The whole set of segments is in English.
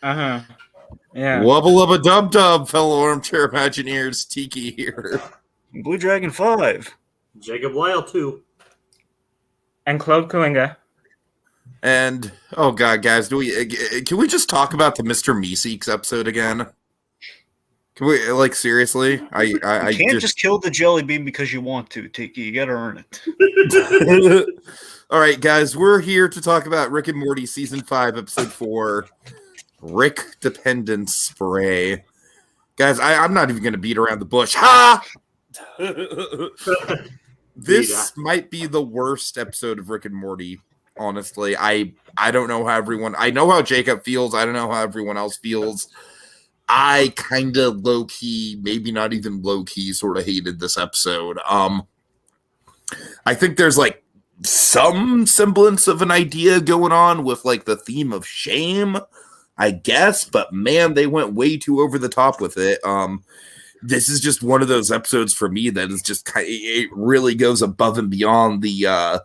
Uh-huh. Yeah. Wubba-lubba-dub-dub, fellow armchair Imagineers. Tiki here. Blue Dragon 5. Jacob Lyle, too. And Claude Coinga. And, oh god, guys, can we just talk about the Mr. Meeseeks episode again? Can we, like, seriously? You can't just kill the jelly bean because you want to, Tiki. You gotta earn it. All right, guys, we're here to talk about Rick and Morty Season 5, Episode 4, Rickdependance Spray. Guys, I'm not even going to beat around the bush. Ha! This might be the worst episode of Rick and Morty, honestly. I don't know how everyone... I know how Jacob feels. I don't know how everyone else feels. I kind of low-key, maybe not even low-key, sort of hated this episode. I think there's, like, some semblance of an idea going on with, like, the theme of shame, I guess. But, man, they went way too over the top with it. This is just one of those episodes for me that is just it really goes above and beyond the,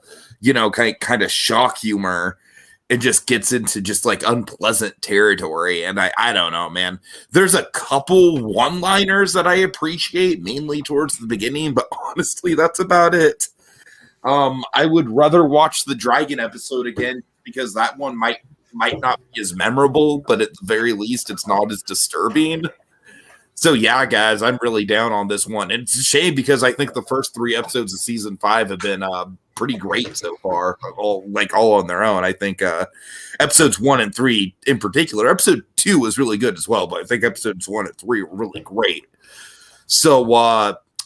kind of shock humor. It just gets into just like unpleasant territory. And I don't know, man. There's a couple one-liners that I appreciate, mainly towards the beginning, but honestly, that's about it. I would rather watch the Dragon episode again because that one might not be as memorable, but at the very least, it's not as disturbing. So yeah, guys, I'm really down on this one. It's a shame because I think the first 3 episodes of season 5 have been pretty great so far, all on their own. I think episodes 1 and 3 in particular. Episode 2 was really good as well, but I think episodes 1 and 3 were really great. So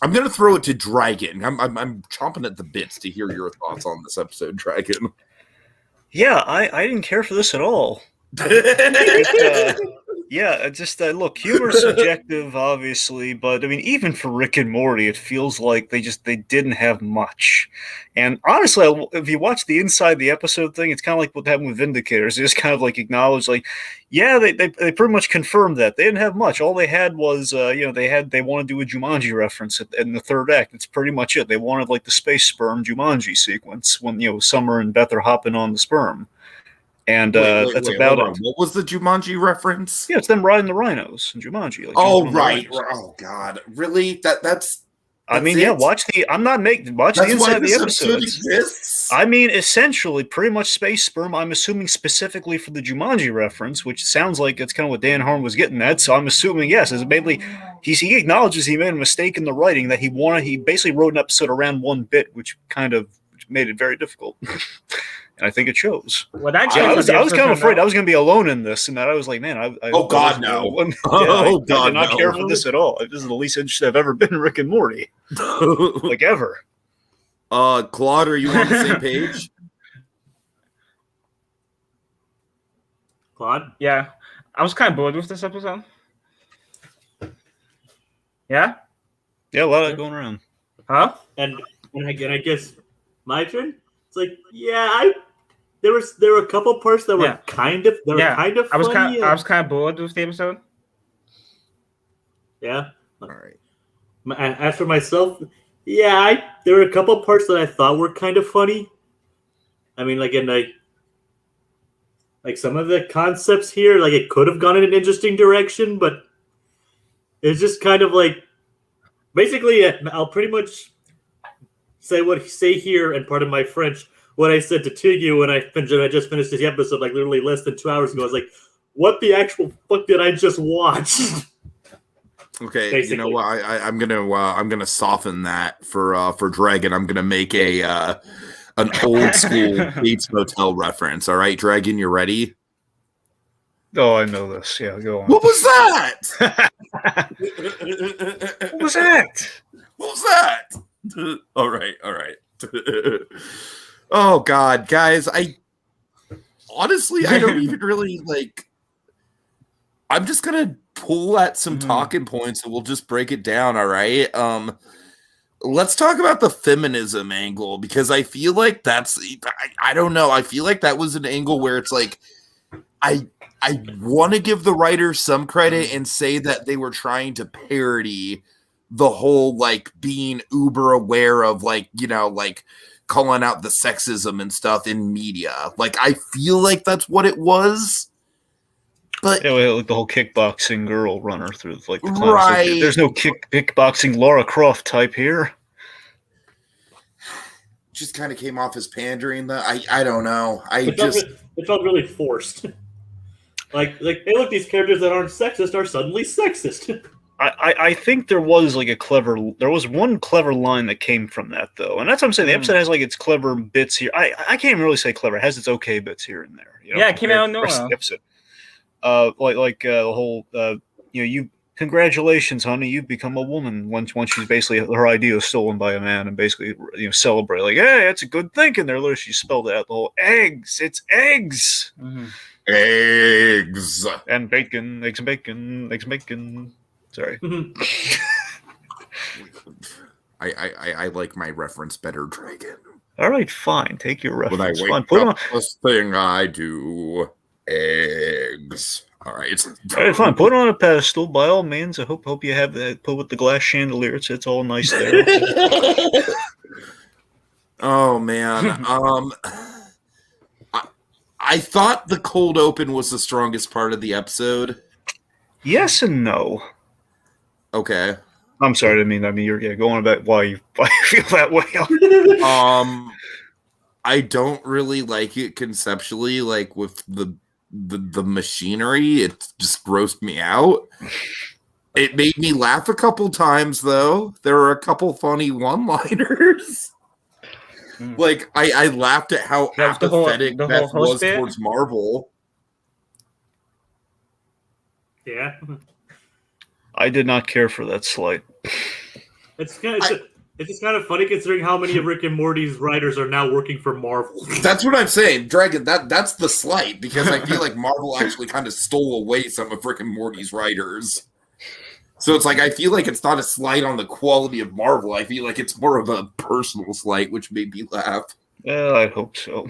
I'm gonna throw it to Dragon. I'm chomping at the bits to hear your thoughts on this episode, Dragon. Yeah, I didn't care for this at all. Yeah, just look, humor's subjective, obviously, but I mean, even for Rick and Morty, it feels like they didn't have much. And honestly, if you watch the inside the episode thing, it's kind of like what happened with Vindicators. They just kind of like acknowledge, like, yeah, they pretty much confirmed that they didn't have much. All they had was, they want to do a Jumanji reference in the third act. It's pretty much it. They wanted like the space sperm Jumanji sequence when Summer and Beth are hopping on the sperm. And that's about it. What was the Jumanji reference? Yeah, it's them riding the rhinos in Jumanji. Like, right. Oh God, really? That's I mean, yeah. Watch the. I'm not making. Watch the inside of the episodes. I mean, essentially, pretty much space sperm. I'm assuming specifically for the Jumanji reference, which sounds like it's kind of what Dan Harmon was getting at. So I'm assuming yes. It's mainly he acknowledges he made a mistake in the writing that he basically wrote an episode around one bit, which made it very difficult. And I think it shows. Well, I was kind of afraid I was going to be alone in this, and that I was like, man, oh God, no! I did not care for this at all. This is the least interested I've ever been in Rick and Morty, like ever. Claude, are you on the same page? Claude? Yeah, I was kind of bored with this episode. Yeah. Yeah, a lot of going around. Huh? And I guess my turn. It's like, yeah, there were a couple parts that were kind of funny. I was kind of bored with the episode. Yeah. All right. As for myself, there were a couple parts that I thought were kind of funny. I mean, like some of the concepts here, like it could have gone in an interesting direction, but it's just kind of like, basically, I'll pretty much say here, and part of my French, what I said to Tiki when I just finished this episode, like literally less than 2 hours ago. I was like, what the actual fuck did I just watch? Okay, basically. You know what? I'm gonna soften that for Dragon. I'm gonna make an old school Bates Motel reference. All right, Dragon, you ready? Oh, I know this. Yeah, go on. What was that? What was that? What was that? All right. Oh God, guys, I don't even really like. I'm just gonna pull at some talking points and we'll just break it down. All right. Let's talk about the feminism angle because I feel like I don't know. I feel like that was an angle where it's like I want to give the writers some credit and say that they were trying to parody the whole like being uber aware of like calling out the sexism and stuff in media. Like I feel like that's what it was, But like the whole kickboxing girl runner through like the class. Right. Like, there's no kickboxing Lara Croft type here. Just kind of came off as pandering. I don't know. It felt really forced. Like, hey, look, these characters that aren't sexist are suddenly sexist. I think there was one clever line that came from that though, and that's what I'm saying. The episode has like its clever bits here. I can't even really say clever. It has its okay bits here and there. You know, yeah, it came out of nowhere. Episode. The whole you congratulations, honey, you've become a woman. Once she's basically her idea is stolen by a man, and basically celebrate like, hey, that's a good thinking there. Literally, she spelled it out the whole eggs. It's eggs. Mm-hmm. Eggs and bacon, eggs and bacon, eggs and bacon. Sorry. I like my reference better, Dragon. All right, fine. Take your reference. When I wake up, first thing I do, eggs. All right. All right, fine. Put it on a pedestal by all means. I hope you have that put with the glass chandelier. It's all nice there. Oh man. I thought the cold open was the strongest part of the episode. Yes and no. Okay. I'm sorry. I mean, you're going about why you feel that way. I don't really like it conceptually, like with the machinery. It just grossed me out. It made me laugh a couple times, though. There were a couple funny one-liners. Like I laughed at how apathetic Beth was towards Marvel. Yeah. I did not care for that slight. It's just kind of funny considering how many of Rick and Morty's writers are now working for Marvel. That's what I'm saying, Dragon. That's the slight, because I feel like Marvel actually kind of stole away some of Rick and Morty's writers. So it's like I feel like it's not a slight on the quality of Marvel. I feel like it's more of a personal slight, which made me laugh. Well, I hope so.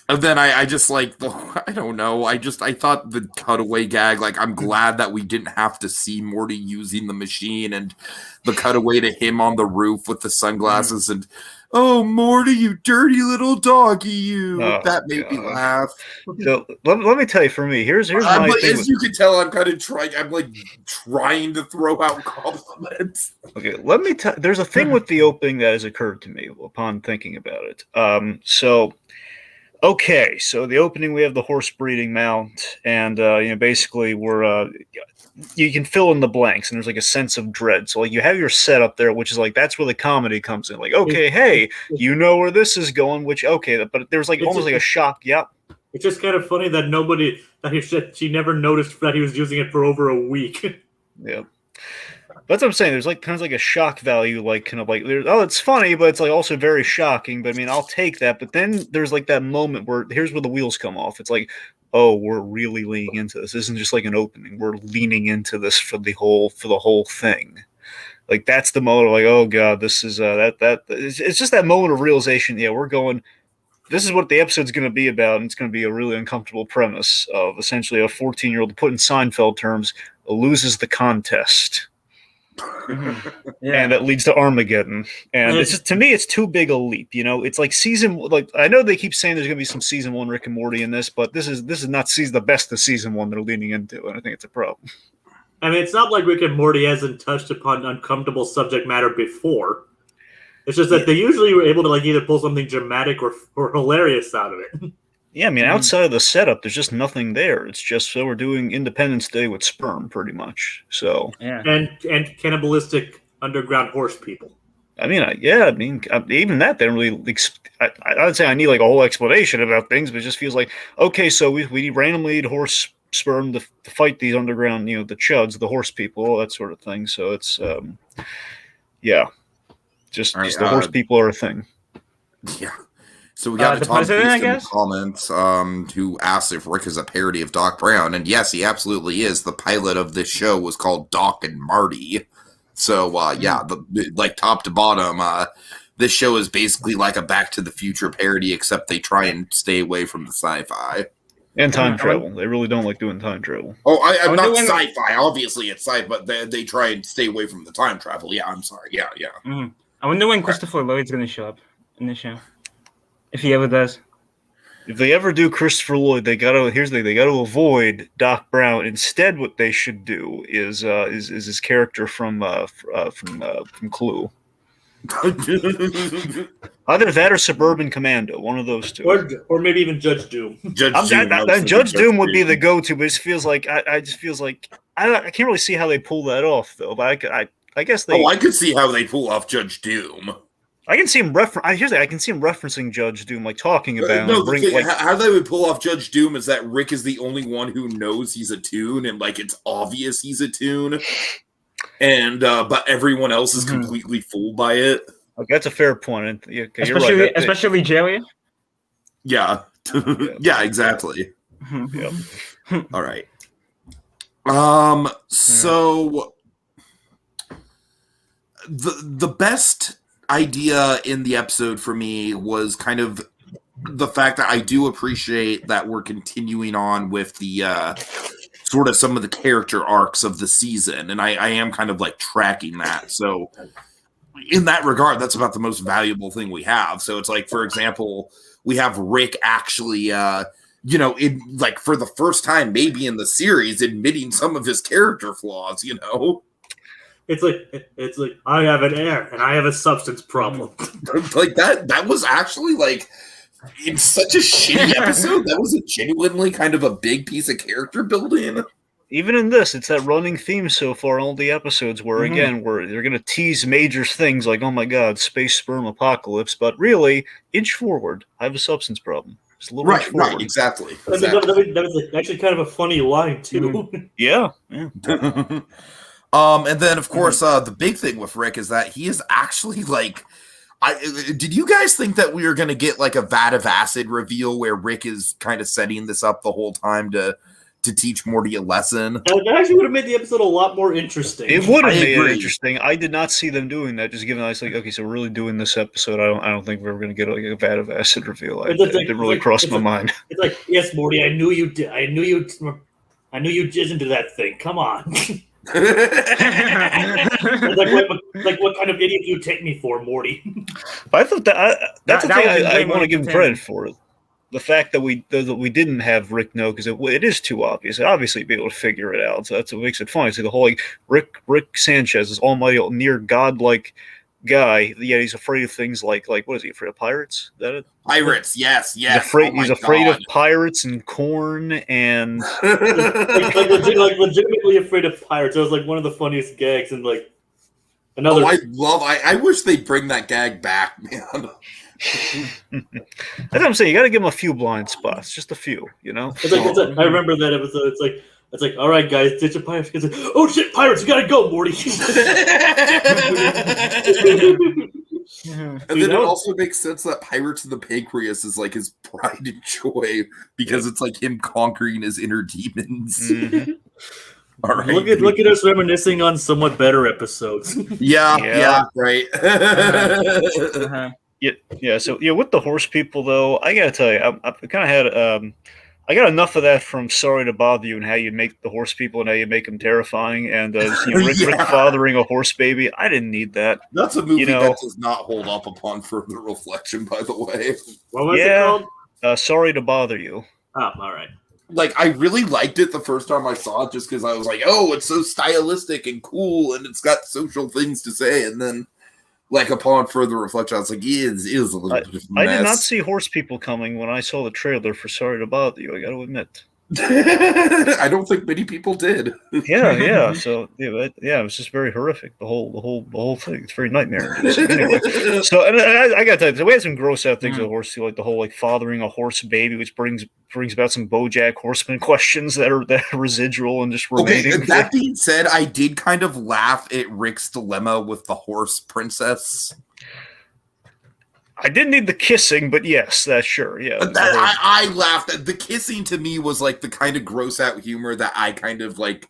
And then I just like I don't know. I thought the cutaway gag, like I'm glad that we didn't have to see Morty using the machine, and the cutaway to him on the roof with the sunglasses and oh Morty, you dirty little doggy, you. That made me laugh. So let me tell you, for me, here's my thing. As you can tell, I'm kind of trying. I'm like trying to throw out compliments. Okay, let me tell. There's a thing with the opening that has occurred to me upon thinking about it. Okay, so the opening, we have the horse breeding mount, and basically you can fill in the blanks, and there's like a sense of dread. So like you have your setup there, which is like that's where the comedy comes in. Like, okay, hey, you know where this is going, which but there's like almost like a shock. Yep. It's just kind of funny that she never noticed that he was using it for over a week. Yep. That's what I'm saying. There's like kind of like a shock value, like kind of like it's funny, but it's like also very shocking. But I mean, I'll take that. But then there's like that moment where here's where the wheels come off. It's like, oh, we're really leaning into this. This isn't just like an opening. We're leaning into this for the whole thing. Like that's the moment. Like, oh god, this is it's just that moment of realization. Yeah, we're going. This is what the episode's going to be about, and it's going to be a really uncomfortable premise of essentially a 14-year-old, to put in Seinfeld terms, loses the contest. Mm-hmm. Yeah. And that leads to Armageddon, and it's just, to me, it's too big a leap. It's like I know they keep saying there's going to be some season 1 Rick and Morty in this, but this is not the best of season 1 they're leaning into, and I think it's a problem. I mean, it's not like Rick and Morty hasn't touched upon uncomfortable subject matter before. It's just that they usually were able to like either pull something dramatic or hilarious out of it. Yeah, I mean, outside of the setup, there's just nothing there. It's just so we're doing Independence Day with sperm, pretty much. So and cannibalistic underground horse people. I mean, even that they don't really. I would say I need like a whole explanation about things, but it just feels like okay, so we randomly need horse sperm to fight these underground, the chuds, the horse people, all that sort of thing. So it's just the horse people are a thing. Yeah. So we got Tom Priest in the comments who asked if Rick is a parody of Doc Brown. And yes, he absolutely is. The pilot of this show was called Doc and Marty. So, like top to bottom, this show is basically like a Back to the Future parody, except they try and stay away from the sci-fi. And time travel. They really don't like doing time travel. Oh, I'm not sci-fi. Obviously, it's sci-fi, but they try and stay away from the time travel. Yeah, I'm sorry. Yeah. Mm-hmm. I wonder when Christopher Lloyd's going to show up in the show. If he ever does. If they ever do Christopher Lloyd, they gotta avoid Doc Brown. Instead, what they should do is his character from Clue. Either that or Suburban Commando, one of those two, or maybe even Judge Doom. Judge Doom would be the go-to, but it feels like I can't really see how they pull that off though. But I guess they. Oh, I could see how they pull off Judge Doom. I can see him I can see him referencing Judge Doom, like talking about. How they would pull off Judge Doom is that Rick is the only one who knows he's a toon, and like it's obvious he's a toon, and but everyone else is completely fooled by it. Okay, that's a fair point. Yeah, especially, you're right. Especially Jerry. Yeah, yeah, exactly. Yep. All right. So the best idea in the episode for me was kind of the fact that I do appreciate that we're continuing on with the sort of some of the character arcs of the season, and I am kind of like tracking that. So in that regard, that's about the most valuable thing we have. So it's like, for example, we have Rick actually in like for the first time maybe in the series admitting some of his character flaws, It's like I have an air and I have a substance problem. Like that was actually like in such a shitty episode. That was a genuinely kind of a big piece of character building. Even in this, it's that running theme so far in all the episodes where where they're going to tease major things like, oh my god, space sperm apocalypse, but really inch forward. I have a substance problem. Just a little inch forward. Right, exactly. That was actually kind of a funny line too. Yeah. And then, of course, the big thing with Rick is that he is actually like, did you guys think that we were going to get like a vat of acid reveal where Rick is kind of setting this up the whole time to teach Morty a lesson? That actually would have made the episode a lot more interesting. It would have made it interesting. I did not see them doing that. Just given I was like, okay, so we're really doing this episode. I don't think we're going to get like a vat of acid reveal. It didn't really cross my mind. It's like, yes, Morty, I knew you did. I knew you didn't do that thing. Come on. like what kind of idiot do you take me for, Morty? I thought that's the thing I want to give him credit for. The fact that we didn't have Rick know, because it is too obvious. Obviously, be able to figure it out. So that's what makes it funny. So the whole like Rick Sanchez is almighty, near godlike guy. Yet he's afraid of things like what is he afraid of? Pirates? Is that it? Pirates, yes. He's afraid of pirates and corn and legitimately afraid of pirates. That was like one of the funniest gags and like another. I wish they'd bring that gag back, man. That's what I'm saying. You got to give him a few blind spots, just a few. I remember that episode. It's like, all right, guys, ditch the pirates. It's like, oh shit, pirates! You gotta go, Morty. And then it also makes sense that Pirates of the Pancreas is like his pride and joy because it's like him conquering his inner demons. All right. Look at us reminiscing on somewhat better episodes. Yeah, right. Yeah. So with the horse people though, I gotta tell you, I kind of had I got enough of that from Sorry to Bother You and how you make the horse people and how you make them terrifying and Rick fathering a horse baby. I didn't need that. That's a movie that does not hold up upon further reflection, by the way. What was it called? Sorry to Bother You. Oh, all right. Like, I really liked it the first time I saw it just because I was like, oh, it's so stylistic and cool and it's got social things to say. And then, like, upon further reflection, I was like, it is a little bit of a mess. I did not see horse people coming when I saw the trailer for Sorry to Bother You, I got to admit. I don't think many people did. Yeah. So it was just very horrific. The whole thing. It's very nightmare-inducing. Anyway, so and I got that. So we had some gross out things with horse, like the whole like fathering a horse baby, which brings about some BoJack Horseman questions that are residual and just remaining. Okay, that being said, I did kind of laugh at Rick's dilemma with the horse princess. I didn't need the kissing, but yes, that's sure. Yeah, I laughed. The kissing to me was like the kind of gross out humor that I kind of like.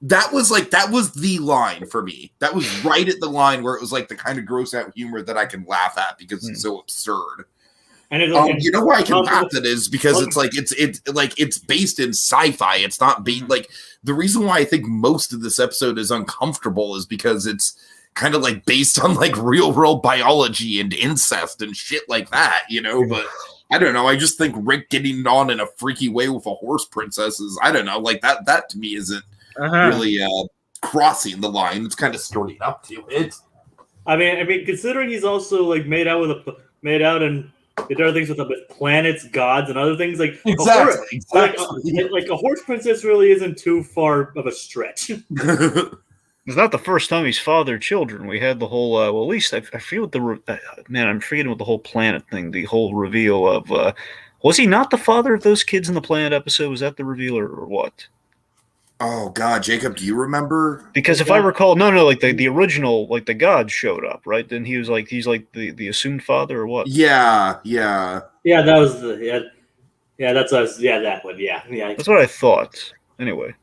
That was the line for me. That was right at the line where it was like the kind of gross out humor that I can laugh at because it's so absurd. And you know why I can laugh at it is because it's based in sci-fi. It's not being like the reason why I think most of this episode is uncomfortable is because it's kind of like based on like real world biology and incest and shit like that, but I don't know. I just think Rick getting on in a freaky way with a horse princess is, I don't know, like that to me isn't really crossing the line. It's kind of starting up to it. I mean, considering he's also like made out and did other things with planets, gods, and other things like Exactly. Like a horse princess really isn't too far of a stretch. It's not the first time he's fathered children. We had the whole, well, at least I feel what I'm forgetting what the whole planet thing, the whole reveal of, was he not the father of those kids in the planet episode? Was that the reveal or what? Oh God, Jacob, do you remember? Because if I recall, no, like the original, like the god showed up, right? Then he's like the assumed father or what? Yeah. Yeah, that was that one. Yeah. That's what I thought. Anyway.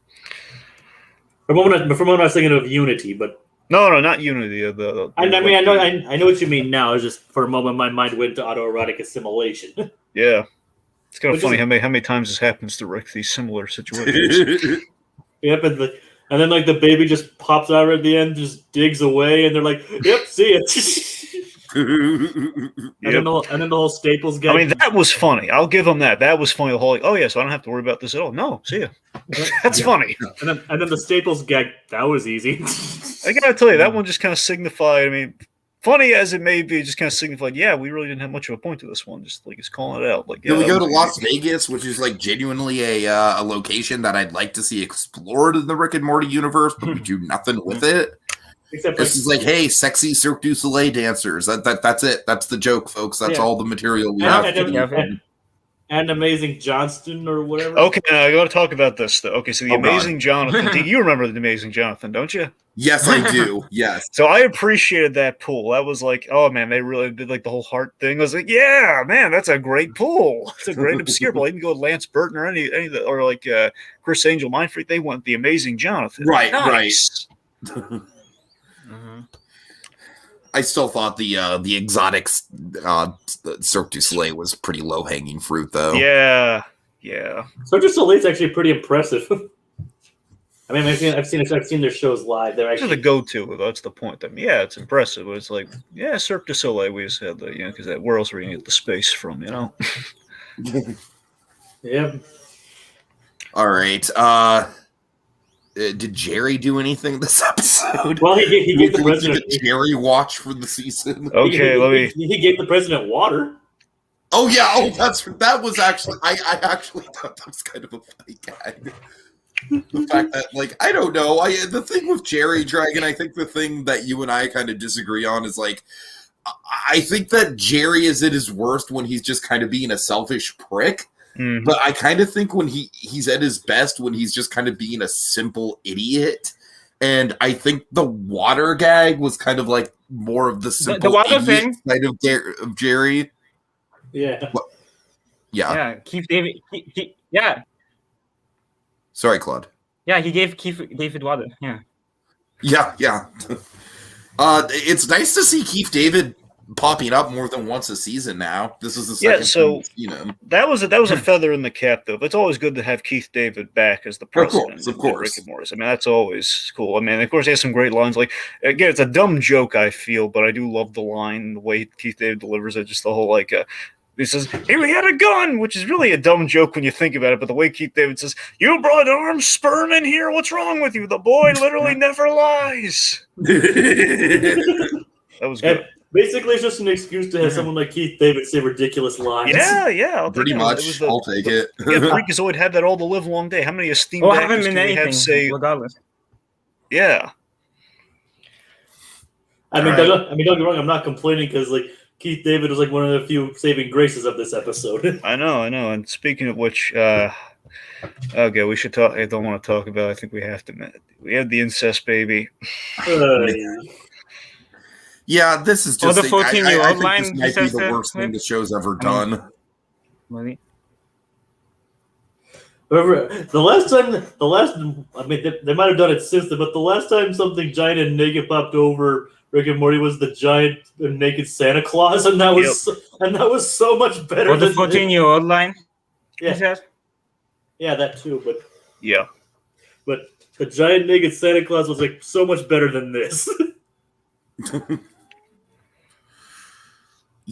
For a moment I was thinking of Unity, but no, not Unity. I know what you mean now. It's just for a moment my mind went to autoerotic assimilation. Yeah, it's kind of funny how many times this happens to Rick. These similar situations. Yep, and then like the baby just pops out at the end, just digs away, and they're like, "Yep, see it." And then the whole Staples guy. I mean, that was funny. I'll give them that. That was funny. The whole like, oh yeah, so I don't have to worry about this at all. No, see ya. That's funny. And then the Staples gag. That was easy. I gotta tell you, that one just kind of signified. I mean, funny as it may be, it just kind of signified. Yeah, we really didn't have much of a point to this one. Just like it's calling it out. Like, yeah, we go to Las Vegas, which is like genuinely a location that I'd like to see explored in the Rick and Morty universe, but we do nothing with it. Except this is like, hey, sexy Cirque du Soleil dancers. That's it. That's the joke, folks. That's all the material we have. And Amazing Johnston or whatever. Okay, now I got to talk about this though. Okay, so the Amazing Jonathan. You remember the Amazing Jonathan, don't you? Yes, I do. Yes. So I appreciated that pool. That was like, oh man, they really did like the whole heart thing. I was like, yeah, man, that's a great pool. It's a great obscure pool. I didn't go with Lance Burton or any or like Chris Angel, Mindfreak. They went the Amazing Jonathan. Right, nice. Right. I still thought the exotic Cirque du Soleil was pretty low hanging fruit, though. Yeah. Cirque du Soleil's actually pretty impressive. I mean, I've seen their shows live. They're actually the go-to. That's the point. I mean, yeah, it's impressive. It's like, yeah, Cirque du Soleil. We just had the, because where else are we gonna get the space from? Yeah. All right. Did Jerry do anything this episode? Well, he gave the president a Jerry watch for the season. Okay, he gave the president water. Oh yeah, that was actually I actually thought that was kind of a funny gag. The fact that, like, I don't know, the thing with Jerry Dragon, I think the thing that you and I kind of disagree on is like, I think that Jerry is at his worst when he's just kind of being a selfish prick. Mm-hmm. But I kind of think when he's at his best when he's just kind of being a simple idiot. And I think the water gag was kind of like more of the simple the water thing side of Jerry. Yeah. Yeah. Keith David. Yeah. Sorry, Claude. Yeah, he gave Keith David water. Yeah. Yeah. It's nice to see Keith David popping up more than once a season now. This is the second time, that was a feather in the cap, though. It's always good to have Keith David back as the president of course. Rick and Morty. I mean, that's always cool. I mean, of course, he has some great lines. Like, again, it's a dumb joke, I feel, but I do love the line, the way Keith David delivers it. Just the whole like. He says, "He had a gun," which is really a dumb joke when you think about it. But the way Keith David says, "You brought armed sperm in here. What's wrong with you? The boy literally never lies." That was good. Basically, it's just an excuse to have someone like Keith David say ridiculous lines. Yeah. Pretty much. I'll take it. Freakazoid had that all the live long day. How many esteemed actors do we have say? Regardless. Yeah. I mean, don't get me wrong. I'm not complaining because like Keith David was like one of the few saving graces of this episode. I know. And speaking of which, okay, we should talk. I don't want to talk about. I think we have to. We have the incest baby. Yeah, this is just. The 14-year-old line. This might be the worst thing the show's ever done. Really? The last. I mean, they might have done it since then, but the last time something giant and naked popped over Rick and Morty was the giant and naked Santa Claus, and that was so much better. Or the 14-year-old line. Yeah. Yeah, that too. But yeah, but the giant naked Santa Claus was like so much better than this.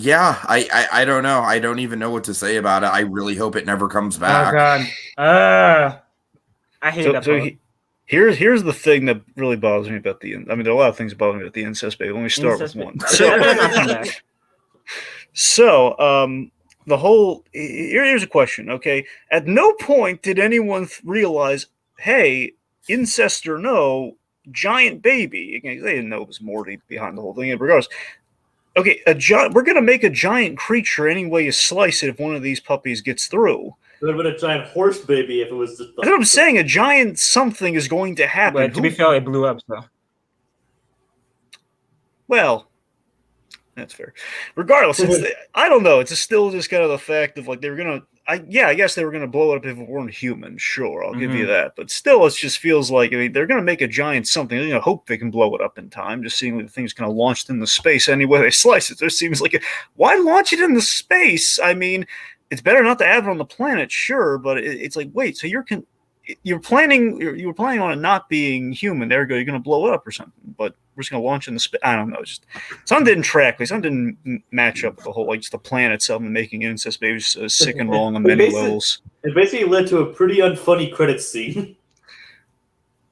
Yeah, I don't know. I don't even know what to say about it. I really hope it never comes back. Oh god. I hate that. So here's the thing that really bothers me about the. I mean, there are a lot of things that bother me about the incest baby. Let me start with one. So, the whole here's a question. Okay, at no point did anyone realize, hey, incest or no, giant baby. They didn't know it was Morty behind the whole thing. Regardless, okay, we're gonna make a giant creature any way you slice it. If one of these puppies gets through, It would have been a giant horse baby if it was. That's what I'm saying. A giant something is going to happen. But to be fair, it blew up. So. Well, that's fair. Regardless, I don't know. It's still just kind of the fact of like they were gonna. I guess they were gonna blow it up if it weren't human. Sure, I'll give you that. But still, it just feels like they're gonna make a giant something. You know, hope they can blow it up in time. Just seeing the thing's kind of launched into space anyway they slice it. There seems like why launch it into space? I mean, it's better not to have it on the planet, sure. But it's like, wait, so you were planning on it not being human. Ergo, you're gonna blow it up or something. But we're just gonna launch in the space. I don't know. Just something didn't track. Like something didn't match up with the whole just the planet itself and making incest babies sick and wrong on many levels. It basically led to a pretty unfunny credit scene.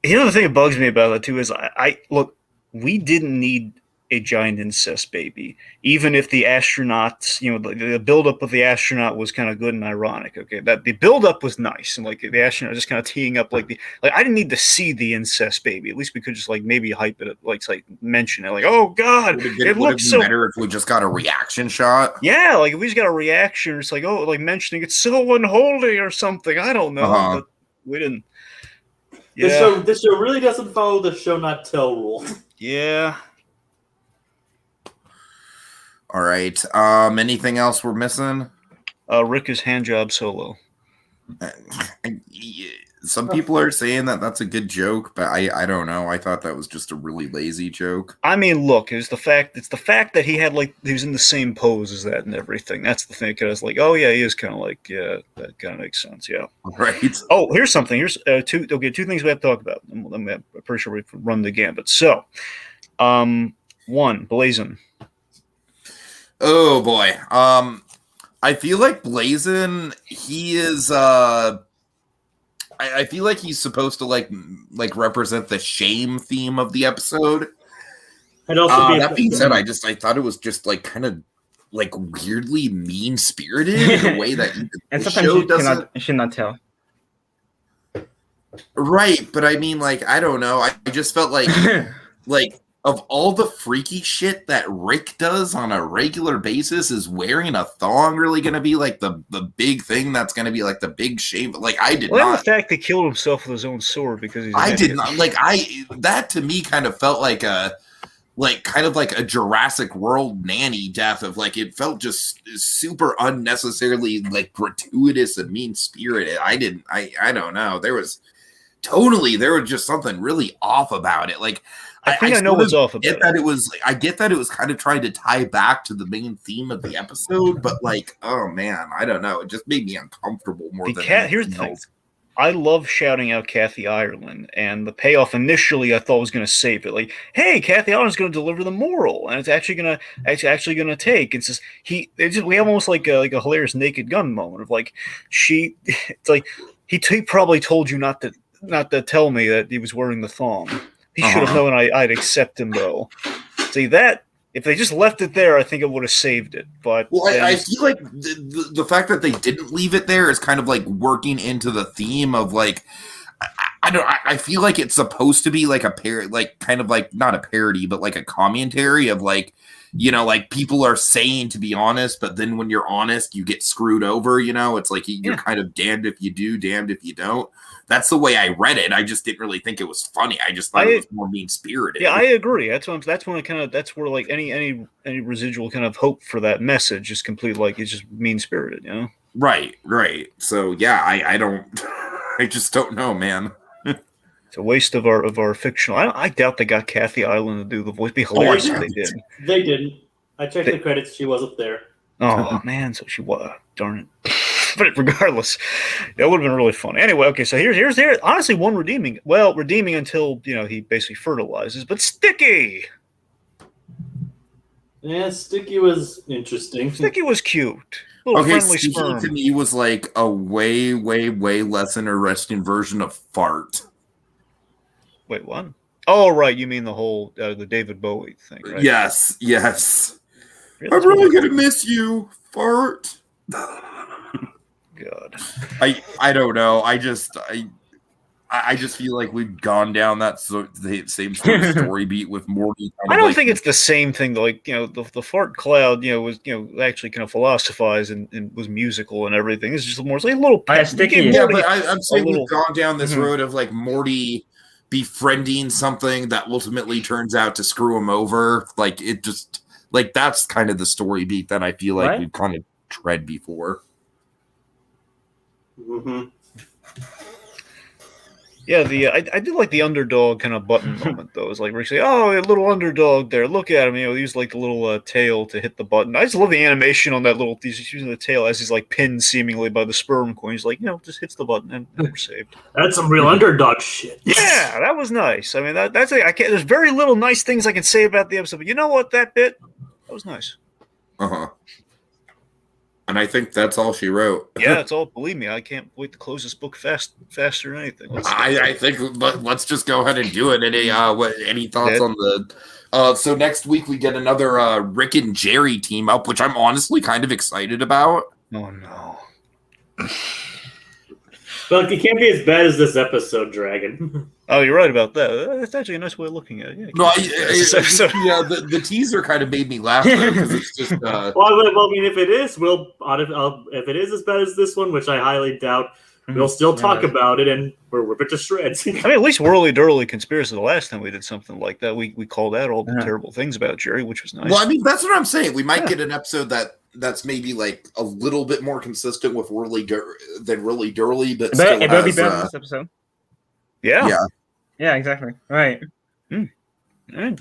You know the thing that bugs me about that too is I look. We didn't need a giant incest baby, even if the astronauts, the buildup of the astronaut was kind of good and ironic. Okay, that the buildup was nice, and like the astronaut just kind of teeing up I didn't need to see the incest baby. At least we could just maybe hype it, like mention it, like, oh god, it looks so better if we just got a reaction shot. Yeah, like if we just got a reaction, it's like mentioning it's so unholy or something. I don't know, but we didn't. Yeah. This show really doesn't follow the show not tell rule. Yeah. All right. Anything else we're missing? Rick is handjob solo. Some people are saying that that's a good joke, but I don't know. I thought that was just a really lazy joke. I mean, look, it's the fact that he had he was in the same pose as that and everything. That's the thing. Because he is kind of that kind of makes sense. Yeah. Right. Oh, here's something. Here's two things we have to talk about. I'm pretty sure we've run the gambit. So, one, Blazin. Oh boy. I feel like Blazin, he is I feel like he's supposed to represent the shame theme of the episode. And also that being said, I thought it was just kind of weirdly mean spirited in a way that and sometimes you should not tell. Right, but I mean, I don't know. I just felt like of all the freaky shit that Rick does on a regular basis, is wearing a thong really going to be the big thing that's going to be the big shame? I did not. The fact he killed himself with his own sword because he's. I did not that to me kind of felt like a Jurassic World nanny death of it felt just super unnecessarily gratuitous and mean spirited. I don't know. There was just something really off about it. I think I know what's off about it. I get that it was kind of trying to tie back to the main theme of the episode, but oh man, I don't know. It just made me uncomfortable more than here's the thing. I love shouting out Kathy Ireland, and the payoff initially I thought was going to save it. Hey, Kathy Ireland's going to deliver the moral, and it's actually going to take. It's just we have almost a hilarious Naked Gun moment of he probably told you not to tell me that he was wearing the thong. He should have known I'd accept him, though. See, that, if they just left it there, I think it would have saved it. But I feel like the fact that they didn't leave it there is kind of working into the theme of I feel like it's supposed to be a not a parody, but a commentary of people are saying to be honest, but then when you're honest, you get screwed over. It's you're kind of damned if you do, damned if you don't. That's the way I read it. I just didn't really think it was funny. I just thought it was more mean spirited. Yeah, I agree. That's where any residual kind of hope for that message is complete. It's just mean spirited. Right. So yeah, I just don't know, man. It's a waste of our fictional. I doubt they got Kathy Ireland to do the voice. It'd be hilarious if they did. They didn't. I checked the credits. She wasn't there. Oh man, so she was. Darn it. But regardless, that would have been really funny. Anyway, okay, so here's honestly one redeeming until he basically fertilizes. But Sticky, Yeah, Sticky was interesting. Sticky was cute. Little Okay, friendly Sticky sperm. to me was like a way, way, way less interesting version of Fart. Wait, what? Oh, right. You mean the whole the David Bowie thing, right? Yes. Yeah, I'm really gonna miss you, Fart. God. I don't know. I just feel like we've gone down that the same sort of story beat with Morty. I don't think it's the same thing though. Like, the fart cloud, was actually kind of philosophized and was musical and everything. It's just more like a little Sticky. Yeah, but I'm saying little... we've gone down this road of like Morty befriending something that ultimately turns out to screw him over. Like it just like that's kind of the story beat that I feel like we've kind of tread before. Mm-hmm. Yeah, I did like the underdog kind of button moment though. It's like Rick say, "Oh, a little underdog there. Look at him. He used like the little tail to hit the button." I just love the animation on that little. He's using the tail as he's like pinned seemingly by the sperm coin. He's like, just hits the button and we're saved. That's some real underdog shit. Yeah, that was nice. I mean, that's like, I can't. There's very little nice things I can say about the episode, but you know what? That was nice. And I think that's all she wrote. Yeah, that's all. Believe me, I can't wait to close this book faster than anything. I think let's just go ahead and do it. Any thoughts on the? So next week we get another Rick and Jerry team up, which I'm honestly kind of excited about. Oh no! Well, it can't be as bad as this episode, Dragon. Oh, you're right about that. That's actually a nice way of looking at it. Yeah, no, the teaser kind of made me laugh because it's just. Well, I mean, if it is, if it is as bad as this one, which I highly doubt, we'll still talk about it, and we'll rip it to shreds. I mean, at least Whirly Durly Conspiracy. The last time we did something like that, we called out all the terrible things about Jerry, which was nice. Well, I mean, that's what I'm saying. We might get an episode that's maybe like a little bit more consistent with Whirly than Really Durly, but still it will be better than this episode. Yeah, exactly. Right. I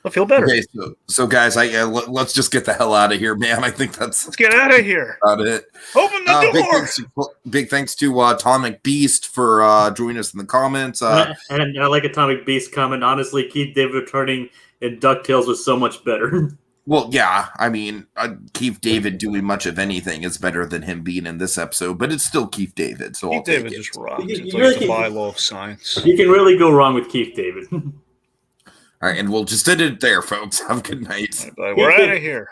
feel better. Okay, so guys, let's just get the hell out of here, man. I think let's get out of here. About it. Open the door. Big thanks to Atomic Beast for joining us in the comments. And I like Atomic Beast comment. Honestly, Keith David returning in DuckTales was so much better. Well, yeah, I mean, Keith David doing much of anything is better than him being in this episode, but it's still Keith David. So Keith David just rocks. It's like the bylaw of science. You can really go wrong with Keith David. All right, and we'll just end it there, folks. Have a good night. We're out of here.